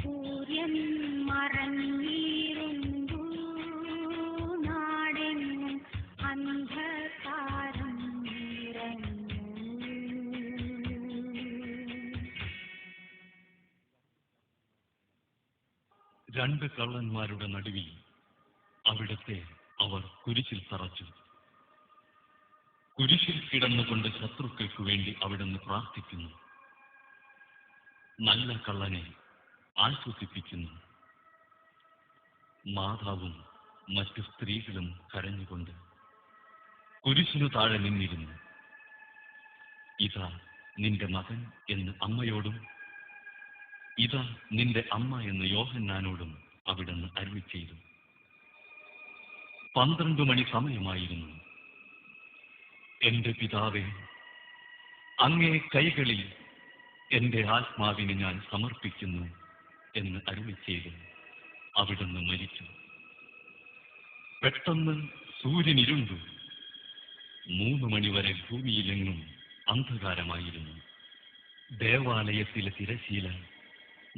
സൂര്യൻ മറഞ്ഞിരുന്നു നാടെങ്ങും അന്ധകാരം നിറഞ്ഞു. രണ്ട് കള്ളന്മാരുടെ നടുവിൽ അവിടത്തെ അവർ കുരിശിൽ തറച്ചു. കുരിശിൽ കിടന്നുകൊണ്ട് ശത്രുക്കൾക്കു വേണ്ടി അവിടുന്ന് പ്രാർത്ഥിക്കുന്നു. നല്ല കള്ളനെ ആശ്വസിപ്പിക്കുന്നു. മാതാവും മറ്റു സ്ത്രീകളും കരഞ്ഞുകൊണ്ട് കുരിശിനു താഴെ നിന്നിരുന്നു. ഇതാ നിന്റെ മകൻ എന്ന് അമ്മയോടും ഇതാ നിന്റെ അമ്മ എന്ന് യോഹന്നാനോടും അവിടുന്ന് അരുളി ചെയ്തു. 12 മണി സമയമായിരുന്നു. എന്റെ പിതാവേ, അങ്ങേ കൈകളിൽ എന്റെ ആത്മാവിനെ ഞാൻ സമർപ്പിക്കുന്നു എന്ന് അരുളി ചെയ്തു അവിടുന്ന് മരിച്ചു. പെട്ടെന്ന് സൂര്യൻ ഇരുണ്ടു. 3 മണിവരെ ഭൂമിയിലെങ്ങും അന്ധകാരമായിരുന്നു. ദേവാലയത്തിലെ തിരശീല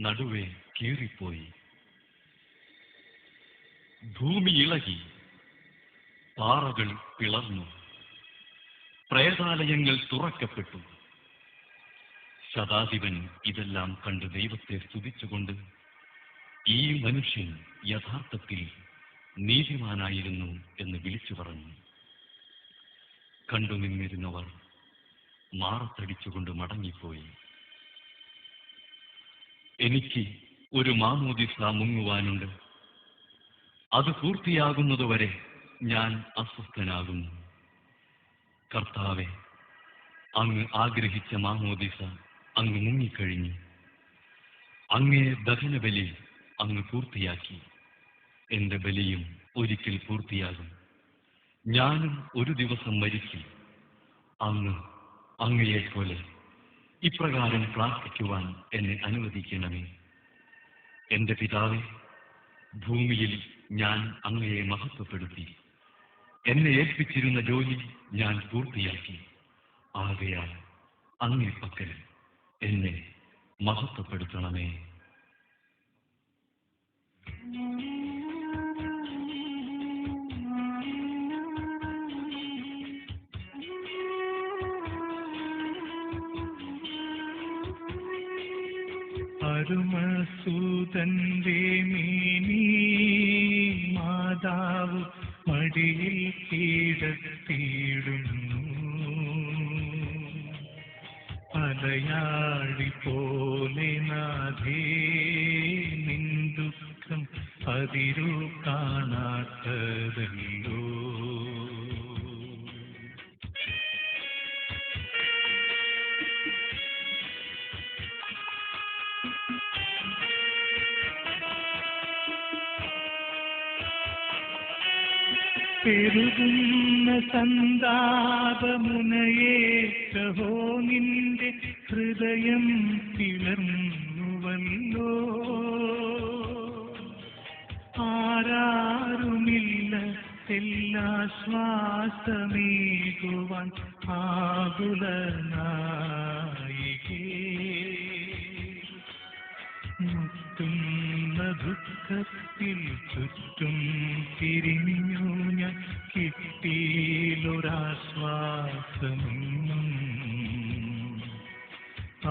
നടുവേ കീറിപ്പോയി. ഭൂമി ഇളകി, പാറകൾ പിളർന്നു, പ്രേതാലയങ്ങൾ തുറക്കപ്പെട്ടു. ശതാധിപൻ ഇതെല്ലാം കണ്ട് ദൈവത്തെ സ്തുതിച്ചുകൊണ്ട് ഈ മനുഷ്യൻ യഥാർത്ഥത്തിൽ നീതിമാനായിരുന്നു എന്ന് വിളിച്ചു പറഞ്ഞു. കണ്ടുനിന്നിരുന്നവർ മാറത്തടിച്ചുകൊണ്ട് മടങ്ങിപ്പോയി. എനിക്ക് ഒരു മാമോദിസ മുങ്ങുവാനുണ്ട്. അത് പൂർത്തിയാകുന്നതുവരെ ഞാൻ അസ്വസ്ഥനാകുന്നു. കർത്താവെ, അങ്ങ് ആഗ്രഹിച്ച മാമോദിസ അങ്ങ് മുങ്ങിക്കഴിഞ്ഞു. അങ്ങേ ദഹനബലി അങ്ങ് പൂർത്തിയാക്കി. എന്റെ ബലിയും ഒരിക്കൽ പൂർത്തിയാകും. ഞാനും ഒരു ദിവസം മരിക്കും. അങ്ങയെപ്പോലെ ഇപ്രകാരം പ്രാർത്ഥിക്കുവാൻ എന്നെ അനുവദിക്കണമേ. എന്റെ പിതാവേ, ഭൂമിയിൽ ഞാൻ അങ്ങയെ മഹത്വപ്പെടുത്തി. എന്നെ ഏൽപ്പിച്ചിരുന്ന ജോലി ഞാൻ പൂർത്തിയാക്കി. ആകയാൽ അങ്ങേ പക്കൽ എന്നെ മഹത്വപ്പെടുത്തണമേ. അരുമസൂതന്റെ മേനി മാതാവ് മടിയിൽ കിടത്തിയിടുന്നു. അലയാഴി പോലെ നാഥേ നിൻ ദുഃഖം അതിരു കാണാത്തതല്ലോ. പെരുകുന്ന സന്താപമുനയേറ്റഹോ നിന്റെ ഹൃദയം പിളർന്നുവല്ലോ. ആരാരുമില്ല എല്ലാശ്വാസമേകുവാൻ ആകുലനായികേ. മുത്തുന്ന ദുഃഖത്തിൽ ചുറ്റും തിരിഞ്ഞു ഞാൻ, കിട്ടിയിലൊരാശ്വാസമെന്നും.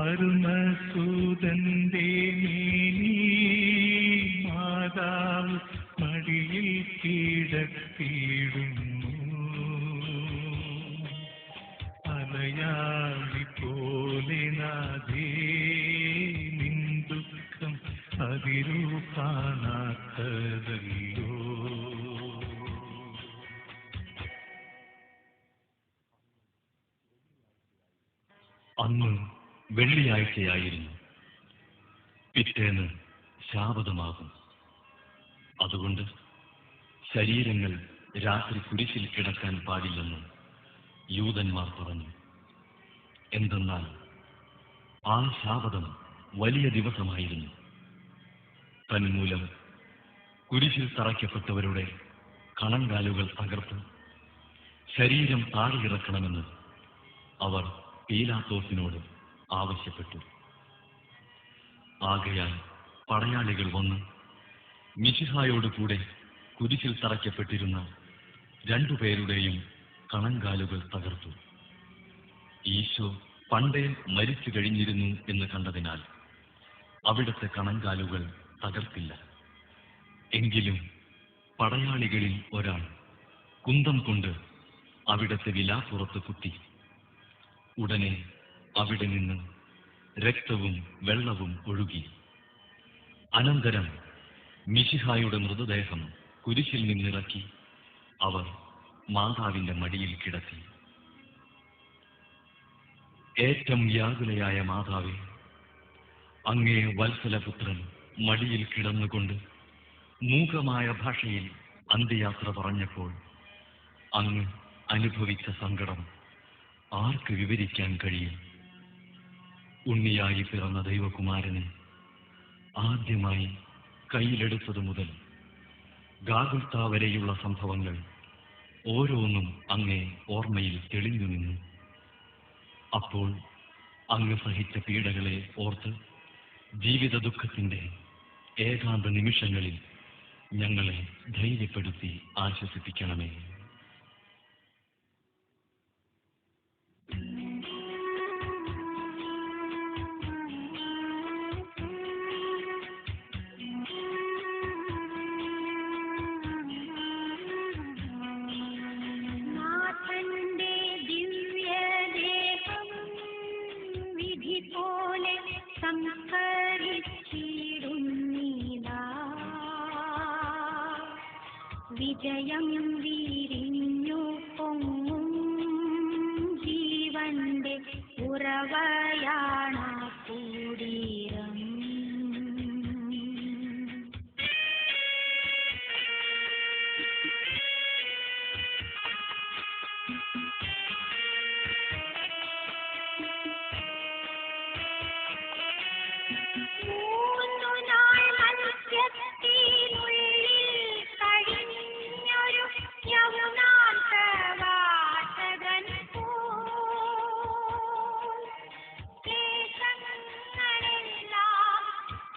അരുമസൂതന്റെ മേനി മാതാവ് മടിയിൽ കിടത്തിയിടുന്നു. പടയാളി പോലെ നാഥേ നിൻ ദുഃഖം അതിരു കാണാത്തതല്ലോ. അന്ന് വെള്ളിയാഴ്ചയായിരുന്നു. പിറ്റേന്ന് ശാബതമാകും. അതുകൊണ്ട് ശരീരങ്ങൾ രാത്രി കുരിശിൽ കിടക്കാൻ പാടില്ലെന്ന് യൂദന്മാർ പറഞ്ഞു. എന്തെന്നാൽ ആ ശാബതം വലിയ ദിവസമായിരുന്നു. തന്മൂലം കുരിശിൽ തറയ്ക്കപ്പെട്ടവരുടെ കണങ്കാലുകൾ തകർത്ത് ശരീരം താഴെയിറക്കണമെന്ന് അവർ പീലാത്തോസിനോട് ആവശ്യപ്പെട്ടു. ആകയാൽ പടയാളികൾ വന്ന് മിശിഹായോടുകൂടെ കുരിശിൽ തറയ്ക്കപ്പെട്ടിരുന്ന രണ്ടുപേരുടെയും കണങ്കാലുകൾ തകർത്തു. ഈശോ പണ്ടേ മരിച്ചു കഴിഞ്ഞിരുന്നു എന്ന് കണ്ടതിനാൽ അവിടുത്തെ കണങ്കാലുകൾ തകർത്തില്ല. എങ്കിലും പടയാളികളിൽ ഒരാൾ കുന്തം കൊണ്ട് അവിടുത്തെ വിലാപ്പുറത്ത് കുത്തി. ഉടനെ അവിടെ നിന്ന് രക്തവും വെള്ളവും ഒഴുകി. അനന്തരം മിശിഹായുടെ മൃതദേഹം കുരിശിൽ നിന്നിറക്കി അവർ മാതാവിന്റെ മടിയിൽ കിടത്തി. ഏറ്റവും വ്യാകുലയായ മാതാവേ, അങ്ങേ വത്സലപുത്രൻ മടിയിൽ കിടന്നുകൊണ്ട് മൂകമായ ഭാഷയിൽ അന്ത്യയാത്ര പറഞ്ഞപ്പോൾ അങ്ങ് അനുഭവിച്ച സങ്കടം ആർക്ക് വിവരിക്കാൻ കഴിയും? ഉണ്ണിയായി പിറന്ന ദൈവകുമാരനെ ആദ്യമായി കയ്യിലെടുത്തതു മുതൽ ഗാഗുൽത്ത വരെയുള്ള സംഭവങ്ങൾ ഓരോന്നും അങ്ങേ ഓർമ്മയിൽ തെളിഞ്ഞു നിന്നു. അപ്പോൾ അങ്ങ് സഹിച്ച പീഡകളെ ഓർത്ത് ജീവിത ദുഃഖത്തിന്റെ ഏകാന്ത നിമിഷങ്ങളിൽ ഞങ്ങളെ ധൈര്യപ്പെടുത്തി ആശ്വസിപ്പിക്കണമേ. നാഥന്റെ ദിവ്യദേഹം വിധി പോലെ സംസ്കരിച്ചിടുന്നിതാ. വിജയം വിരിഞ്ഞു പൊങ്ങും ജീവന്റെ ഉറവയാണാ കുടീരം. മൂന്നു നാൾ മത്സ്യത്തിനുള്ളിൽ കഴിഞ്ഞൊരു യൗവനാൻ പ്രവാചകൻ പോൽ ക്ലേശങ്ങളെല്ലാം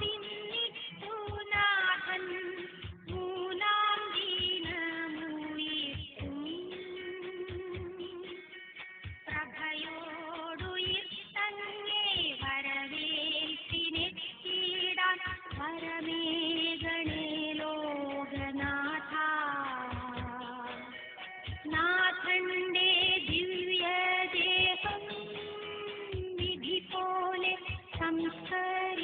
പിന്നിട്ടു നാഥൻ മൂന്നാം ദിനമുയർത്തും. പ്രഭയോടുയിർത്തങ്ങേ വരവേൽപ്പിനെത്തിയിടാൻ വരമേഘണേ ലോകനാഥ. നാഥന്റെ ദിവ്യദേഹം വിധി പോലെ സംസ്കരിച്ചിടുന്നിതാ.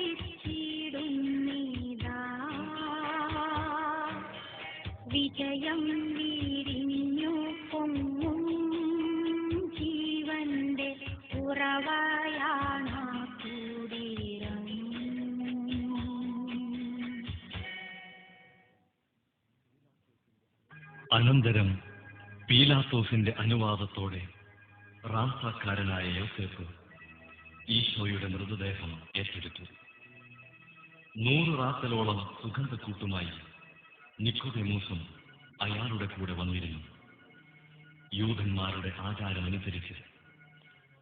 വിജയം വിരിഞ്ഞു പൊങ്ങും ജീവന്റെ ഉറവയാണാ കുടീരം. അനന്തരം പീലാത്തോസിന്റെ അനുവാദത്തോടെ റാംസാക്കാരനായ യോസേഫ് ഈശോയുടെ മൃതദേഹം ഏറ്റെടുത്തു. 100 റാത്തലോളം സുഗന്ധക്കൂട്ടുമായി നിക്കോദെമോസും അയാളുടെ കൂടെ വന്നിരുന്നു. യൂദന്മാരുടെ ആചാരമനുസരിച്ച്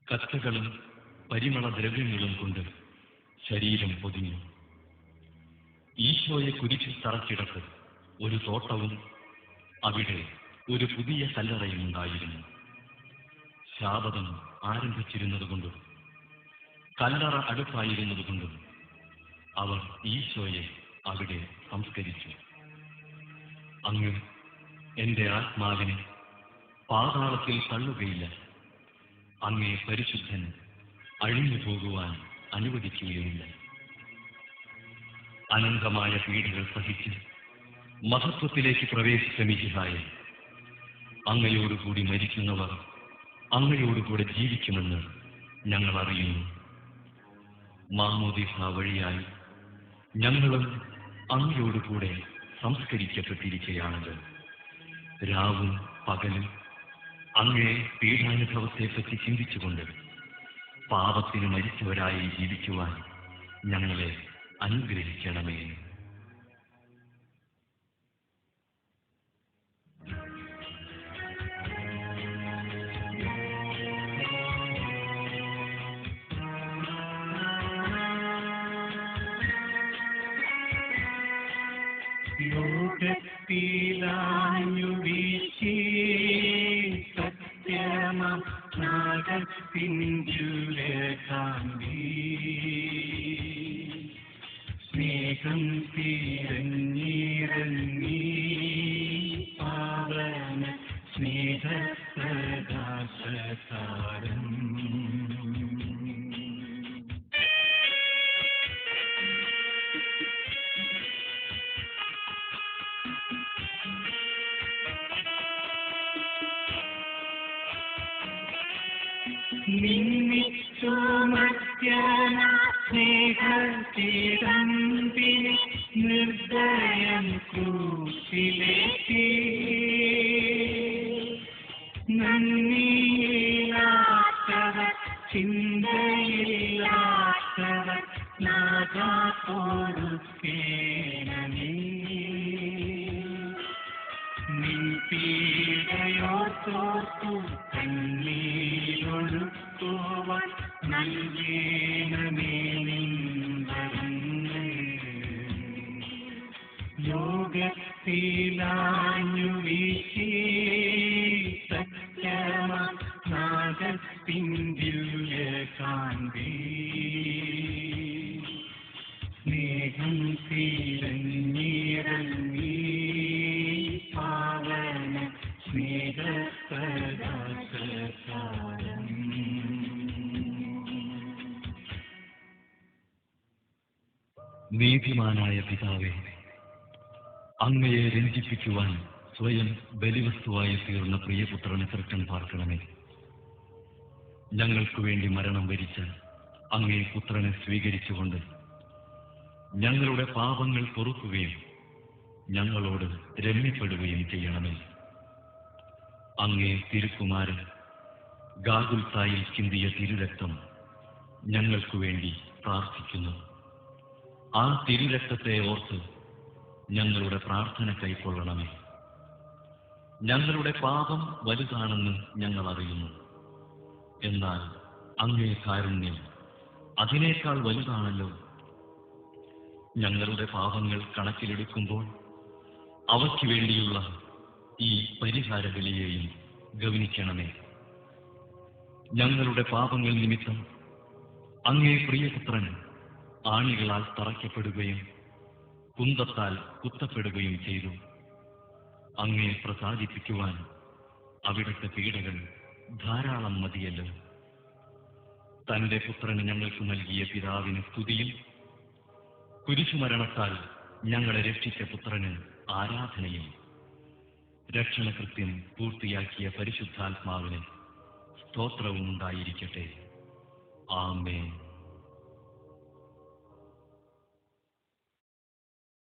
കച്ചകളും പരിമളദ്രവ്യങ്ങളും കൊണ്ട് ശരീരം പൊതിഞ്ഞു. ഈശോയെ കുരിശിൽ തറച്ചിടത്ത് ഒരു തോട്ടവും അവിടെ ഒരു പുതിയ കല്ലറയും ഉണ്ടായിരുന്നു. ശാബതം ആരംഭിച്ചിരുന്നതുകൊണ്ടും കല്ലറ അടുപ്പായിരുന്നതുകൊണ്ടും അവർ ഈശോയെ അവിടെ സംസ്കരിച്ചു. അങ്ങ് എന്റെ ആത്മാവിനെ പാതാളത്തിൽ തള്ളുകയില്ല, അങ്ങേ പരിശുദ്ധൻ അഴിഞ്ഞു പോകുവാൻ അനുവദിക്കുകയില്ല. അനന്തമായ പീഡകൾ സഹിച്ച് മഹത്വത്തിലേക്ക് പ്രവേശിച്ച മിശിഹായെ, അങ്ങയോടുകൂടി മരിക്കുന്നവർ അങ്ങയോടുകൂടെ ജീവിക്കുമെന്ന് ഞങ്ങൾ അറിയുന്നു. മാമോദീസ വഴിയായി ഞങ്ങളും അങ്ങയോടുകൂടെ സംസ്കരിക്കപ്പെട്ടിരിക്കുകയാണല്ലോ. രാവും പകലും അങ്ങേ പീഡാനുഭവത്തെപ്പറ്റി ചിന്തിച്ചുകൊണ്ട് പാപത്തിന് മരിച്ചവരായി ജീവിക്കുവാൻ ഞങ്ങളെ അനുഗ്രഹിക്കണമേ. ലോകത്തിലാഞ്ഞു വീശി സത്യമം നാഗത്തിൻ്റെ സ്നേഹം തീരഞ്ഞിറങ്ങി പാവന സ്നേഹപ്രകാശതാരം. നിന്നിച്ചു മധ്യന സ്നേഹത്തിരമ്പിനെ നിർദ്ദയം ക്രൂശിലേറ്റി നന്ദിയില്ലാത്തവർ ചിന്തയില്ലാത്തവർ നാഗാത്തോടുക്കേണമേ. നിൻ പീഡയോർത്തോർത്തു കണ്ണീരൊഴുക്കുവാൻ നൽകേണമേ നിൻ വരങ്ങൾ. ലോകത്തിലാഞ്ഞു വീശി സത്യമാം നാഗത്തിൻ്റെ കാന്തി സ്നേഹം തീരഞ്ഞിറങ്ങി പാവന സ്നേഹപ്രകാശതാരം. നീതിമാനായ പിതാവേ, അങ്ങയെ രഞ്ജിപ്പിക്കുവാൻ സ്വയം ബലിവസ്തുവായി തീർന്ന പ്രിയപുത്രനെ തൃക്കൺ പാർക്കണമേ. ഞങ്ങൾക്കു വേണ്ടി മരണം വരിച്ച അങ്ങേ പുത്രനെ സ്വീകരിച്ചുകൊണ്ട് ഞങ്ങളുടെ പാപങ്ങൾ പൊറുക്കുകയും ഞങ്ങളോട് രമ്യപ്പെടുകയും ചെയ്യണമേ. അങ്ങേ തിരുക്കുമാരൻ ഗാഗുൽത്തായിൽ ചിന്തിയ തിരുരക്തം ഞങ്ങൾക്കു വേണ്ടി പ്രാർത്ഥിക്കുന്നു. ആ തിരുരക്തത്തെ ഓർത്ത് ഞങ്ങളുടെ പ്രാർത്ഥന കൈക്കൊള്ളണമേ. ഞങ്ങളുടെ പാപം വലുതാണെന്ന് ഞങ്ങൾ അറിയുന്നു. എന്നാൽ അങ്ങേ കാരുണ്യം അതിനേക്കാൾ വലുതാണല്ലോ. ഞങ്ങളുടെ പാപങ്ങൾ കണക്കിലെടുക്കുമ്പോൾ അവയ്ക്ക് വേണ്ടിയുള്ള ഈ പരിഹാര ബലിയെയും ഗവനിക്കണമേ. ഞങ്ങളുടെ പാപങ്ങൾ നിമിത്തം അങ്ങേ പ്രിയപുത്രൻ ആണികളാൽ തറയ്ക്കപ്പെടുകയും കുന്തത്താൽ കുത്തപ്പെടുകയും ചെയ്തു. അങ്ങേ പ്രസാദിപ്പിക്കുവാൻ അവിടുത്തെ പീഡകൾ ധാരാളം മതിയല്ലോ. തന്റെ പുത്രന് ഞങ്ങൾക്ക് നൽകിയ പിതാവിന് സ്തുതിയും കുരിശുമരണത്താൽ ഞങ്ങളെ രക്ഷിച്ച പുത്രന് ആരാധനയും രക്ഷണകൃത്യം പൂർത്തിയാക്കിയ പരിശുദ്ധാത്മാവിന് സ്തോത്രവും ഉണ്ടായിരിക്കട്ടെ. ആമേൻ.